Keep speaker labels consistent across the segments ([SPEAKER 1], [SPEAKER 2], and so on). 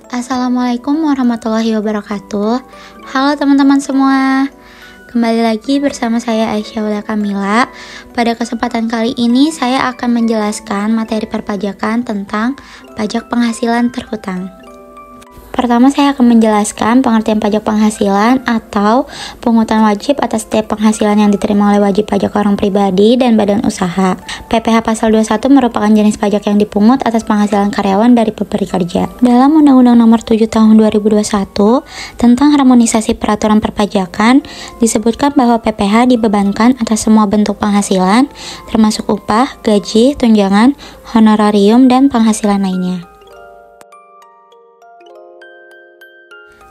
[SPEAKER 1] Assalamualaikum warahmatullahi wabarakatuh. Halo teman-teman semua. Kembali lagi bersama saya Aisyah Aulia Kamila. Pada kesempatan kali ini saya akan menjelaskan materi perpajakan tentang pajak penghasilan terhutang. Pertama, saya akan menjelaskan pengertian pajak penghasilan atau pungutan wajib atas setiap penghasilan yang diterima oleh wajib pajak orang pribadi dan badan usaha. PPh Pasal 21 merupakan jenis pajak yang dipungut atas penghasilan karyawan dari pemberi kerja. Dalam Undang-Undang Nomor 7 Tahun 2021 tentang harmonisasi peraturan perpajakan, disebutkan bahwa PPh dibebankan atas semua bentuk penghasilan, termasuk upah, gaji, tunjangan, honorarium, dan penghasilan lainnya.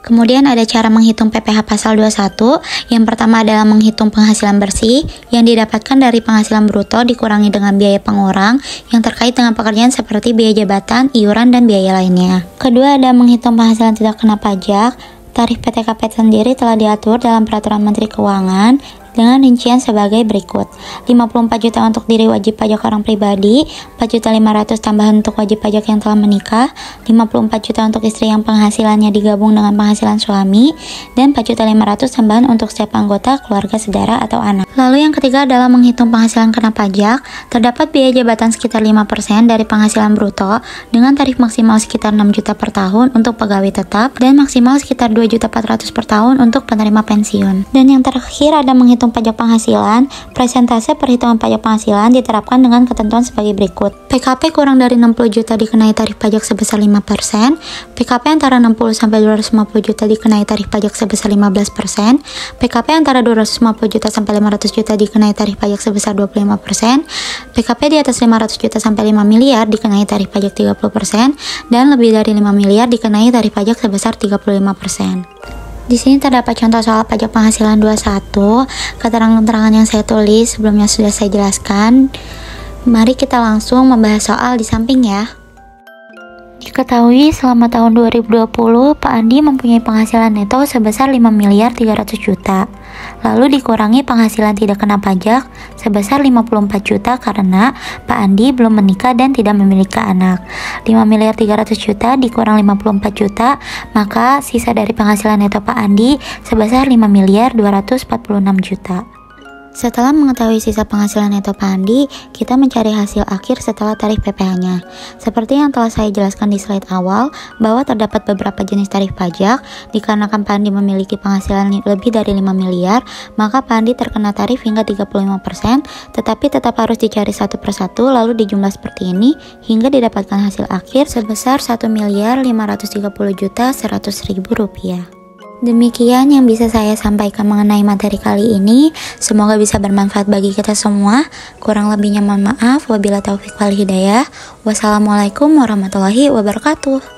[SPEAKER 1] Kemudian ada cara menghitung PPh Pasal 21. Yang pertama adalah menghitung penghasilan bersih yang didapatkan dari penghasilan bruto dikurangi dengan biaya pengurang yang terkait dengan pekerjaan seperti biaya jabatan, iuran, dan biaya lainnya. Kedua ada menghitung penghasilan tidak kena pajak. Tarif PTKP sendiri telah diatur dalam Peraturan Menteri Keuangan dengan rincian sebagai berikut. 54 juta untuk diri wajib pajak orang pribadi, 4.500.000 tambahan untuk wajib pajak yang telah menikah, 54 juta untuk istri yang penghasilannya digabung dengan penghasilan suami, dan 4.500.000 tambahan untuk setiap anggota keluarga, saudara, atau anak. Lalu yang ketiga adalah menghitung penghasilan kena pajak. Terdapat biaya jabatan sekitar 5% dari penghasilan bruto dengan tarif maksimal sekitar 6 juta per tahun untuk pegawai tetap dan maksimal sekitar 2.400.000 per tahun untuk penerima pensiun. Dan yang terakhir ada menghitung pajak penghasilan. Presentase perhitungan pajak penghasilan diterapkan dengan ketentuan sebagai berikut. PKP kurang dari 60 juta dikenai tarif pajak sebesar 5%, PKP antara 60 sampai 250 juta dikenai tarif pajak sebesar 15%, PKP antara 250 juta sampai 500 juta dikenai tarif pajak sebesar 25%, PKP di atas 500 juta sampai 5 miliar dikenai tarif pajak 30%, dan lebih dari 5 miliar dikenai tarif pajak sebesar 35%. Di sini terdapat contoh soal pajak penghasilan 21. Keterangan-keterangan yang saya tulis sebelumnya sudah saya jelaskan. Mari kita langsung membahas soal di samping ya. Diketahui selama tahun 2020 Pak Andi mempunyai penghasilan neto sebesar 5.300.000 juta. Lalu dikurangi penghasilan tidak kena pajak sebesar 54 juta karena Pak Andi belum menikah dan tidak memiliki anak. 5.300.000 juta dikurang 54 juta, maka sisa dari penghasilan neto Pak Andi sebesar 5.246 juta. Setelah mengetahui sisa penghasilan neto Pak Andi, kita mencari hasil akhir setelah tarif PPh-nya. Seperti yang telah saya jelaskan di slide awal, bahwa terdapat beberapa jenis tarif pajak. Dikarenakan Pak Andi memiliki penghasilan lebih dari 5 miliar, maka Pak Andi terkena tarif hingga 35%, tetapi tetap harus dicari satu persatu lalu dijumlah seperti ini, hingga didapatkan hasil akhir sebesar 1.530.100.000 rupiah. Demikian yang bisa saya sampaikan mengenai materi kali ini. Semoga bisa bermanfaat bagi kita semua. Kurang lebihnya mohon maaf. Wabillahi taufiq wal hidayah. Wassalamualaikum warahmatullahi wabarakatuh.